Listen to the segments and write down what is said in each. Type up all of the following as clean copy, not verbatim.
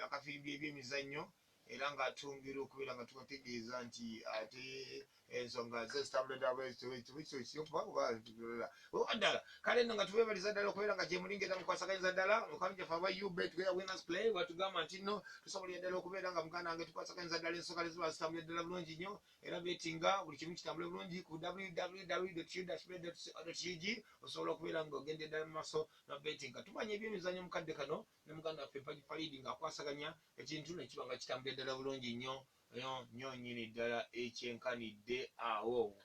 akafimbi ebyemizannyo era ng'atungira okubeera nga tubategeeza nti ate ensonga zesitambula ddala kale nno nga tubeebaliza ddala okubeera nga gyemulingeera mukwasaganyiza ddala mukama gyaffe aba ubet winners play batugamba nti nno tusobolera ddala okubeera nga muganda wange tukwasaganyiza ddala ensonga neziba zitambula ddala bulungi nnyo era betinga buli kimu kitambule bulungi ku www.u-bet.ug osobola okubeera nga ogende ddala mu maaso na betinga tumanya ebyemizannyo mukadde kano ne muganda waffe Mpaji Falidi ng'akwasaganya ekintu nekiba nga kitambula ddala bulungi nnyo nyini ddala ekyenkanidde awo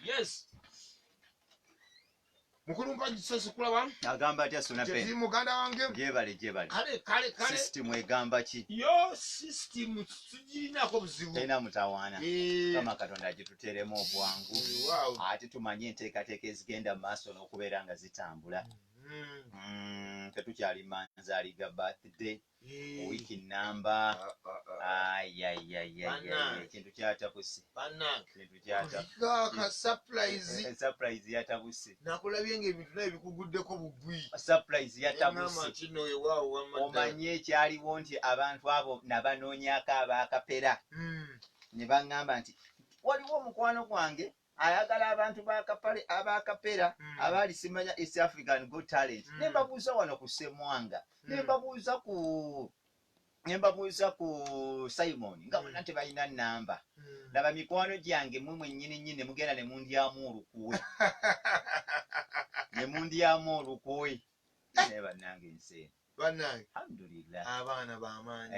yes mukulu Mpaji sesukulaba agamba atya Sunape muganda wange gyebale kale system egamba ki yo system tugirinako buzibu tena mutawaana kama Katonda agituteremu obwangu ate tumanye enteekateeka ezigenda mu maaso n'okubeera nga zitambula tetukyali manzaaliga birthday wiki namba ekintu kyatabuse surprise yatabuse nakulabye ng'ebintu naye bikuguddeko bugwi surprise yatabuse omanye ekyaliwo nti abantu abo nabanoonyako abakapera ne baŋŋamba nti waliwo omukwano gwange ayagala abantu abakapera abaali simanya East African Got Talent nembabuuza wano ku Ssemwanga nembabuuza ku Simon nga bonna tebalina namba laba mikwano gyange mmwe mwennyini nnyini ne mugenda ne mundyamu olukwe naye bannange ensi bannange alhamdulillah abaana b'amaanyi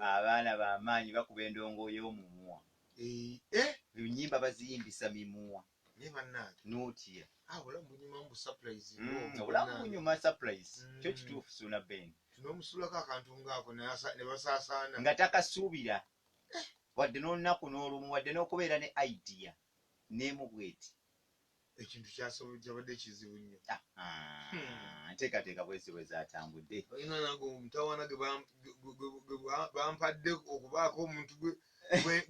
abaana b'amaanyi bakuba endongo y'omumwa lunyimba baziyimbisa mimwa n'otya obulamu bunyuma surprise kyo kituufu Suna Ben n'omusulako akantu ng'ako ne basaasaana nga takasuubira wadde n'olunaku n'olumu wadde n'okubeera ne idea n'emubweti ekintu kyabadde kizibu nnyo nteekateeka bwezi bwe zaatambudde olina nange omutawaana ge bampadde okubaako omuntu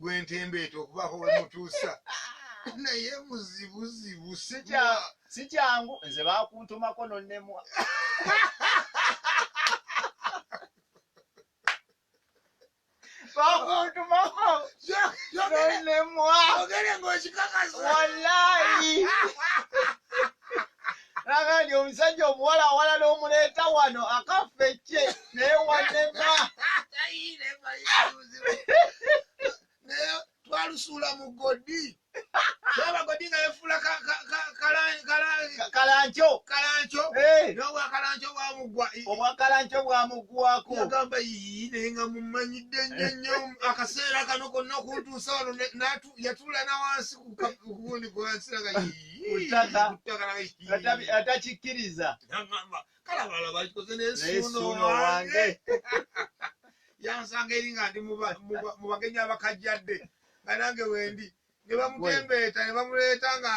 gwentembeeta okubaako wemutuusa naye muzibuzibu si kyangu nze baakuntumako nonnemwa bakuntumako nonnemwa ogere ng'okikakasa wallahi laga ndi omusajja omuwala awala n'omuleeta wano akafecce naye wannema naye twalusuula mu godi naba godi nga yefuula kalanco n'obwakalanco bwamugwa obwakalanco bwamugwako yagamba naye nga mumanyidde nnyo nnyo akaseera kano konna okuntuusa wano yatuula na wansi kugundi kwansiraga atakikkiriza kale abalala bakikoze n'essuuno wange yansanga eri nga ndi mu bagenyi abakajjadde nga nange wendi ne bamutembeeta ne bamuleeta nga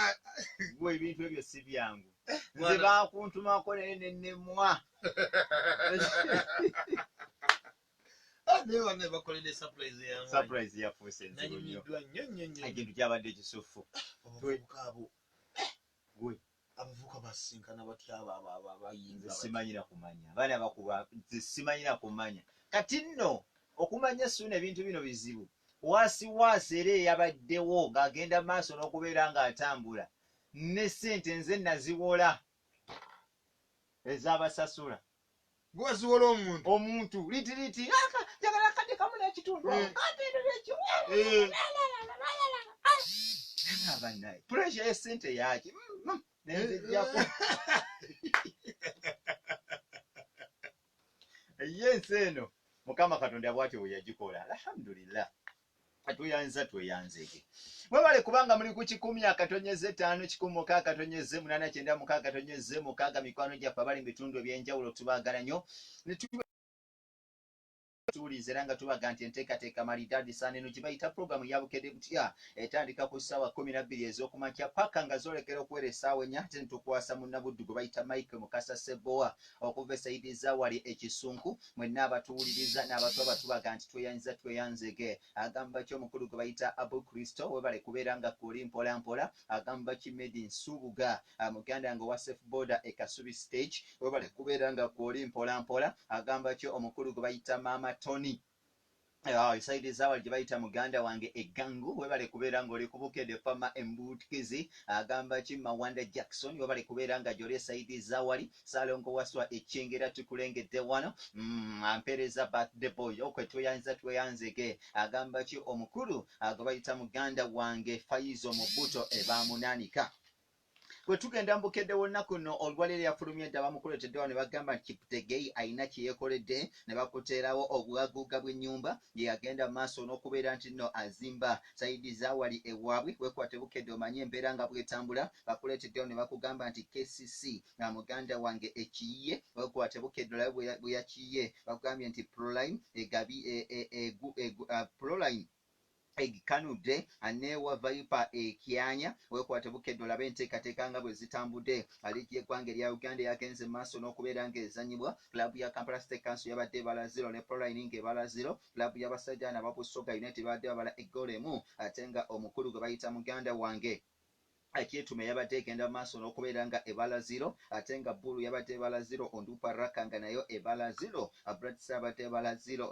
gwe ebintu ebyo si byangu nze baakuntumako naye nennemwa naye bana bakoledde surprise yafuuse nzibu nnyo nnyo ekintu kyabadde kisufu gwe abavubuka basinkana batya abayimba simanyira kumanya abaana bakuba simanyira kumanya kati nno okumanya Suna ebintu bino bizibu waasiwaasi era eyabaddewo ng'agenda maaso n'okubeera ng'atambula ne ssente nze naziwola ez'abasasula gwewaziwola omuntu litiriti jagala akadde kamu n'ekitundu ekyo abannaye puresha y'essente yaki nenzijjako ye ensi eno Mukama Katonda bw'atyo bwe yagikola alhamdulillah atuyanza tweyanzege mwebale kubanga muli ku 10-5-9-8-6 mikwano gyaffe abali mu bitundu ebyenjawulo tubaagala nnyo tuwulize era nga tubaga nti enteekateeka malidaadi saana eno gye bayita puroguramu ya bukedde butya etandika ku ssaawa 12 ez'okumakya paka nga zoolekera okuwera essaawa 4 ate nitukwasa munnabuddu gwe bayita Mike Mukasa Sebowa okuva esayidi Zawali Ekisunku mwenna abatuwuliriza n'abatwaba tubaga nti tweyanzege agamba ki omukulu gwe bayita Abu Kristo webale kubeera nga kuli mpolampola agamba ki Medi Nsubuga muganda nga owa Safe Border e Kasubi Stage webale kubeera nga kuli mpolampola agamba ki omukulu gwe bayita Mama Tony esaidi Zawali gye bayita muganda wange eggangu webale kubeera ng'oli ku Bukedde Fama Embuutikizi agamba ki Mawanda Jackson webale kubeera nga gy'oli esaidi Zawali Salongo Waswa Ekyengera tukulengedde wano ampeereza birthday boy okwe tweyanzege agamba ki omukulu gwe bayita muganda wange Faizo Mubuto ebaamunaanika bwe tugenda mu Bukedde w'olunaku nno olwaleero yafulumya edda bamukuleetedde wano ne bagamba nti Kiputegeyi alina kye yeekoledde ne bakuteerawo obugaguga bw'ennyumba ye yagenda mu maaso n'okubeera nti nno azimba Saidi Zawali ewaabwe wekwate Bukedde omanye embeera nga bwetambula bakuleeteddewo ne bakugamba nti KCC nga muganda wange ekiyiye wekwate Bukedde olabe bwe yakiyiye bakugambye nti Proline egabi Proline egikanudde aneewa Viper ekyanya wekwate Bukedde olabe enteekateeka nga bwe zitambudde aliigi y'eggwanga erya Uganda yagenze mu maaso n'okubeera ng'ezanyibwa kilabu ya Kampala State Council yabadde ebala 0 ne Proline ng'ebala 0 kilabu y'abasajja n'ababusoga United babadde babala eggoolo emu ate nga omukulu gwe bayita muganda wange Ekyetume yabadde egenda mu maaso n'okubeera nga ebala 0 ate nga Bulu yabadde ebala 0 Onduparaka nga nayo ebala 0 Bradsa abadde ebala 0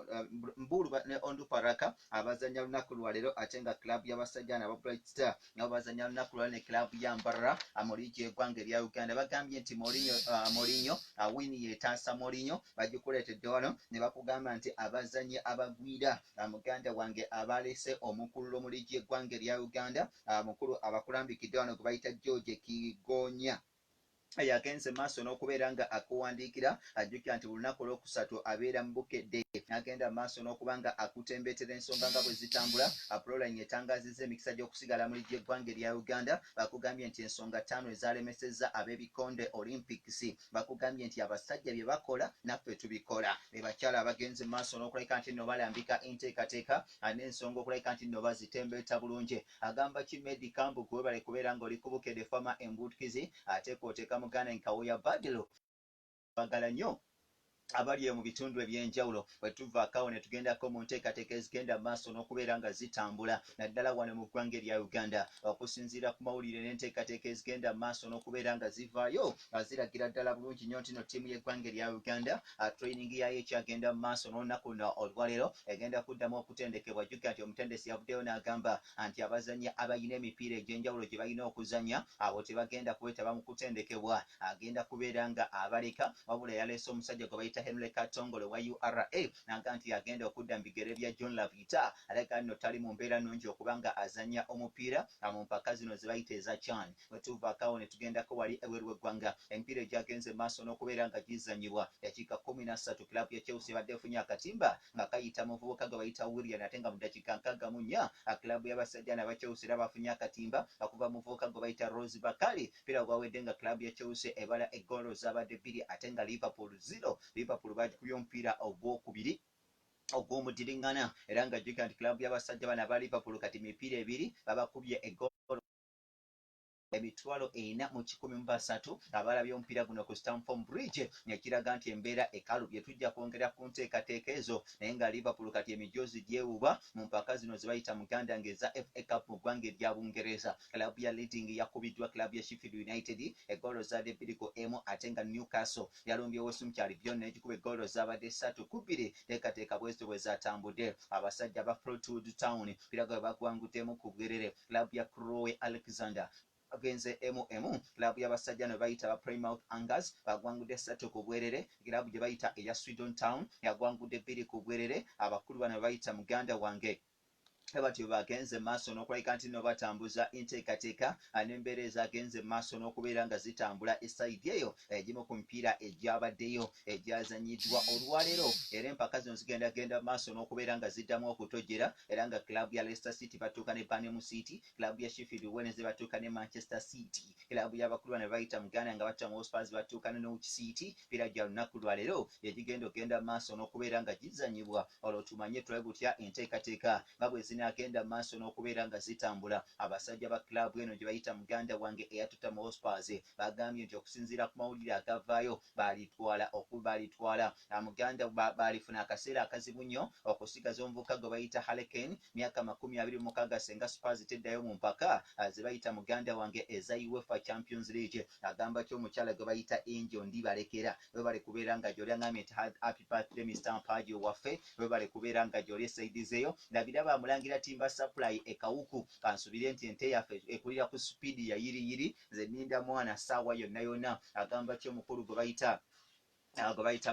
Mbulu ne Onduparaka abazanya lunaku lwaleero ate nga kilabu y'abasajja n'aba Bright Star nabo bazanya lunaku lwaleero ne kilabu ya Mbarara amuligi y'eggwanga erya Uganda bagambye nti Mourinho wini yeetaasa Mourinho bagikuleetedde wano ne bakugamba nti abazanyi abagwira muganda wange abaleese omukulu omuligi y'eggwanga erya Uganda mukulu abakulambikidde gwe bayita George Kigonya yagenze maaso n'okubeera nga akuwandiikira ajjukira nti bulunaku olwokusatu abeera mu Bukedde agenda maaso n'okuba nga akutembeetera ensonga nga bwe zitambula Proline etangaazizza emikisa gy'okusigala mu ligi y'eggwanga erya Uganda bakugambye nti ensonga 5 ezalemesezza ab'ebikonde Olympics bakugambye nti abasajja bye bakola naffe tubikola be bakyala abagenze maaso n'okulabika nti nno balambika enteekateeka n'ensonga okulabika nti nno bazitembeeta bulungi agamba ki Medi Kambugu webale kubeera ng'oli ku Bukedde Fama Embuutikizi ate kwoteeka muganda Nkawoya Badilo bagala nnyo abali mu bitundu eby'enjawulo bwe tuvaako ne tugendako mu nteekateeka ezigenda maaso n'okubeera nga zitambula naddala wano mu ggwanga erya Uganda okusinziira ku mawulire n'enteekateeka ezigenda maaso n'okubeera nga zivaayo ziragira ddala bulungi nnyo nti no ttiimu y'eggwanga erya Uganda training yayo ekyagenda mu maaso n'olunaku luno olwaleero egenda kuddamu okutendekebwa jjukira nti omutendesi yavuddeyo n'agamba nti abazannyi abayina emipiira egy'enjawulo gye balina okuzannya abo tebagenda kwetaba mu kutendekebwa agenda kubeera nga abaleka wabula yaleese omusajja gwe bayita Henry Katongole wa URA naga nti agenda okudda mu bigere bya John Lavita aleka nno tali mu mbeera nnungi okuba nga azannya omupiira mu mpaka zino ze bayita eza CHAN bwe tuvaako ne tugendako wali ebweru w'eggwanga emipiira egyagenze maaso n'okubeera nga gizannyibwa dakiika 13 kilabu ya Chelsea badde efunye akatimba nga kayita muvubuka gwe bayita William ate nga mu dakiika 64 kilabu y'abasajja n'aba Chelsea era bafunye akatimba okuva muvubuka gwe bayita Rose Bakali mpira gwawedde nga kilabu ya Chelsea ebala eggoolo zabadde 2 ate nga Liverpool 0 Liverpool bagikubye omupiira ogwokubiri ogw'omuddiringana era nga jjukira nti kilabu y'abasajja bana ba Liverpool kati mipiira 2 babakubye eggoolo emitwalo 413 abalabye omupiira guno ku Stamford Bridge nekiraga nti embeera ekalubye tujja kwongera ku nteekateeka ezo naye nga Liverpool kati emijoozi gyewuba mu mpaka zino ze bayita muganda ng'eza FA Cup mu ggwanga erya Bungereza kilabu ya Reading yakubiddwa kilabu ya Sheffield United eggoolo zaadde 2-1 ate nga Newcastle yalumbye West Albion n'egikuba eggoolo zaabadde 3-2 teekateeka bwezito bwe zaatambudde abasajja ba Fleetwood Town pirago bagwanguddemu ku bwerere kilabu ya Crewe Alexander agenze kilabu y'abasajja ne bayita ba Plymouth Angers bagwangudde 3 ku bwerere kilabu gye bayita eya Swindon Town yagwangudde 2 ku bwerere abakulu bano bayita muganda wange abatyo bagenze maaso n'okulabika nti no batambuza enteekateeka n'embeera ezagenze maaso n'okubeera nga zitambula esayidi eyo egimu ku mipiira egyabaddeyo egyazanyiddwa olwaleero era empaka zino zigenda maaso n'okubeera nga ziddamu okutojera era nga club ya Leicester City batuuka ne Birmingham City, club ya Sheffield Wednesday batuuka ne Manchester City, club y'abakulu bano bayita Muganda nga Tottenham Hotspur batuuka ne Norwich City. Mpira gya lunaku lwaleero egigenda maaso n'okubeera nga gizanyibwa olwo tumanye tulabe butya enteekateeka nga bwe zinagenda maaso n'okubeera nga zitambula. Abasajja ba club eno gye bayita Muganda wange eya Tottenham Hotspur bagambye nti okusinziira ku mawulire agavaayo balitwala Muganda balifuna akaseera akazibu nnyo okusigaza omuvubuka gwe bayita Harry Kane myaka 26 senga Spurs teddayo mu mpaka ze bayita Muganda wange eza UEFA Champions League. Agamba ky'omukyala gwe bayita Angel Ndibalekera webale kubeera nga gy'oli angambye nti happy birthday Mr. Mpajo waffe webale kubeera nga gy'oli esaidizeeyo ndabira bamulangira Timber Supply ekawuku kansubire nti ente yaffe ekulira ku supiidi ya yiriyiri nze nninda mwana ssaawa yonna. Agamba ky'omukulu gwe bayita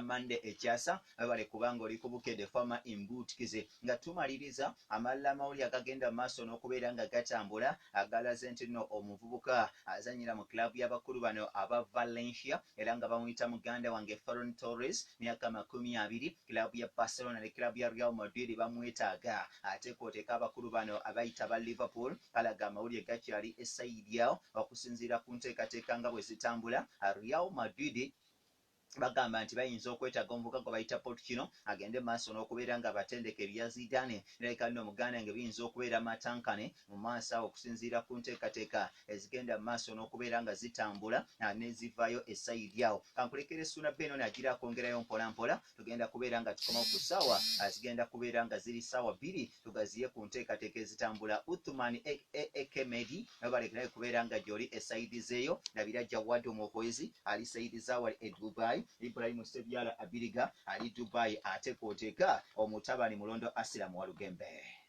Mande ekyasa webale kubanga oli ku Bukedde Farmer Embutikize. Nga tumaliriza amalala amawulire agagenda maaso n'okubeera nga gatambula agalaze nti nno omuvubuka azanyira mu club y'abakulu bano aba Valencia era nga bamuyita Muganda wange Ferran Torres myaka 20, club ya Barcelona ne club ya Real Madrid bamwetaaga ate kwoteeka abakulu bano abayita ba Liverpool kalaga amawulire gakyali esayidi yawo okusinziira ku nteekateeka nga bwe zitambula. Real Madrid bagamba nti bayinza okwetaaga omuvubuka gwe bayita Pochettino agende maaso n'okubeera nga batendeka ebya Zidane nereka nno Muganda nge biyinza okubeera matankane mu maaso awo okusinziira ku nteekateeka ezigenda maaso n'okubeera nga zitambula nezivaayo esayidi awo. Kankulekere Suna Beno nagira akwongerayo mpolampola tugenda kubeera nga tukomawo ku ssaawa zigenda kubeera nga ziri ssaawa 2 tugaziye ku nteekateeka ezitambula. Uthman Ekemedi nabalekerayo kubeera nga gy'oli esayidi zeeyo nabira Jawad Omuhwezi ali sayidi zaawali e Dubai, Ibrahim Sebyala Abiriga ali Dubai ate kwoteeka omutabani Mulondo Asiramu Walugembe.